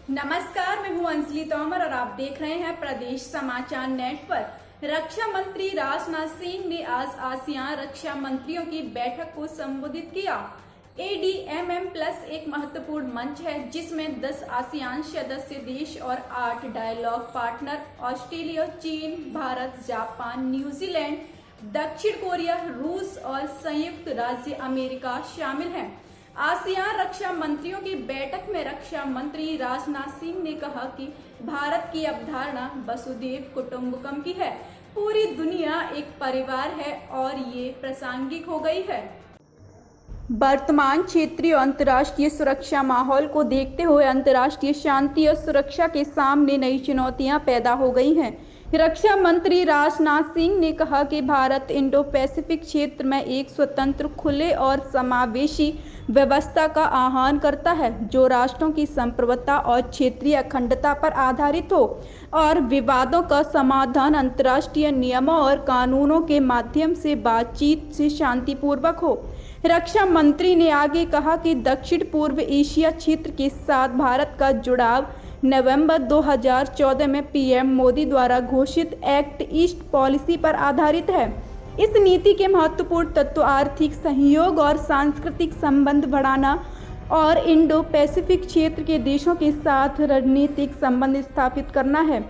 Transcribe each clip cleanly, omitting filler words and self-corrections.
नमस्कार, मैं हूं अंजलि तोमर और आप देख रहे हैं प्रदेश समाचार नेटवर्क। रक्षा मंत्री राजनाथ सिंह ने आज आसियान रक्षा मंत्रियों की बैठक को संबोधित किया। ADMM प्लस एक महत्वपूर्ण मंच है जिसमें 10 आसियान सदस्य देश और 8 डायलॉग पार्टनर ऑस्ट्रेलिया, चीन, भारत, जापान, न्यूजीलैंड, दक्षिण कोरिया, रूस और संयुक्त राज्य अमेरिका शामिल हैं। आसियान रक्षा मंत्रियों की बैठक में रक्षा मंत्री राजनाथ सिंह ने कहा कि भारत की अवधारणा वसुधैव कुटुंबकम की है। पूरी दुनिया एक परिवार है और ये प्रासंगिक हो गई है। वर्तमान क्षेत्रीय और अंतर्राष्ट्रीय सुरक्षा माहौल को देखते हुए अंतर्राष्ट्रीय शांति और सुरक्षा के सामने नई चुनौतियां पैदा हो गई हैं। रक्षा मंत्री राजनाथ सिंह ने कहा कि भारत इंडो पैसिफिक क्षेत्र में एक स्वतंत्र, खुले और समावेशी व्यवस्था का आह्वान करता है जो राष्ट्रों की संप्रभुता और क्षेत्रीय अखंडता पर आधारित हो और विवादों का समाधान अंतर्राष्ट्रीय नियमों और कानूनों के माध्यम से बातचीत से शांतिपूर्वक हो। रक्षा मंत्री ने आगे कहा कि दक्षिण पूर्व एशिया क्षेत्र के साथ भारत का जुड़ाव नवंबर 2014 में पीएम मोदी द्वारा घोषित एक्ट ईस्ट पॉलिसी पर आधारित है। इस नीति के महत्वपूर्ण तत्व आर्थिक सहयोग और सांस्कृतिक संबंध बढ़ाना और इंडो पैसिफिक क्षेत्र के देशों के साथ रणनीतिक संबंध स्थापित करना है।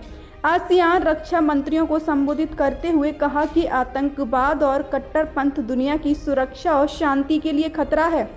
आसियान रक्षा मंत्रियों को संबोधित करते हुए कहा कि आतंकवाद और कट्टरपंथ दुनिया की सुरक्षा और शांति के लिए खतरा है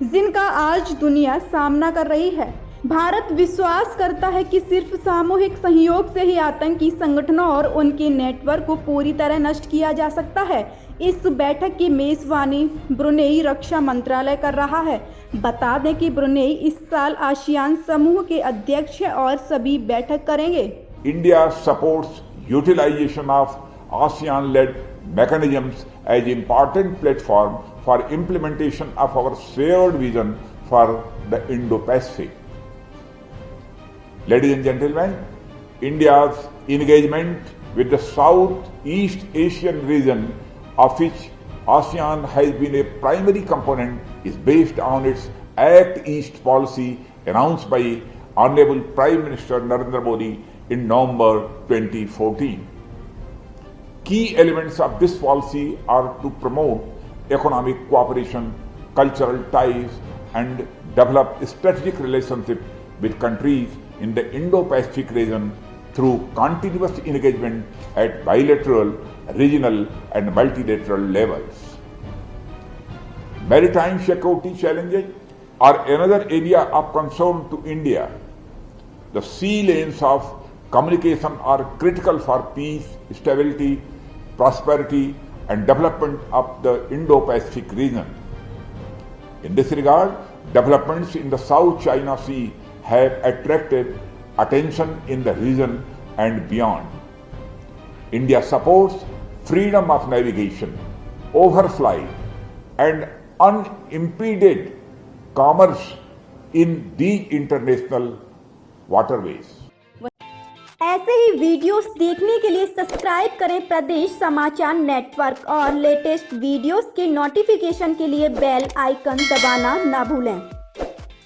जिनका आज दुनिया सामना कर रही है। भारत विश्वास करता है कि सिर्फ सामूहिक सहयोग से ही आतंकी संगठनों और उनके नेटवर्क को पूरी तरह नष्ट किया जा सकता है। इस बैठक की मेजबानी ब्रुनेई रक्षा मंत्रालय कर रहा है। बता दें कि ब्रुनेई इस साल आसियान समूह के अध्यक्ष हैं और सभी बैठक करेंगे। India supports utilization of ASEAN-led mechanisms as important platform for implementation of our shared vision for the Indo-Pacific. Ladies and gentlemen, India's engagement with the Southeast Asian region, of which ASEAN has been a primary component, is based on its Act East policy announced by Honorable Prime Minister Narendra Modi in November 2014. Key elements of this policy are to promote economic cooperation, cultural ties, and develop strategic relationships with countries in the Indo-Pacific region through continuous engagement at bilateral, regional, and multilateral levels. Maritime security challenges are another area of concern to India. The sea lanes of communication are critical for peace, stability, prosperity, and development of the Indo-Pacific region. In this regard, developments in the South China Sea have attracted attention in the region and beyond. India supports freedom of navigation, overflight, and unimpeded commerce in these international waterways. ऐसे ही videos देखने के लिए subscribe करें प्रदेश समाचार network और latest videos के notification के लिए बेल आइकन दबाना ना भूलें।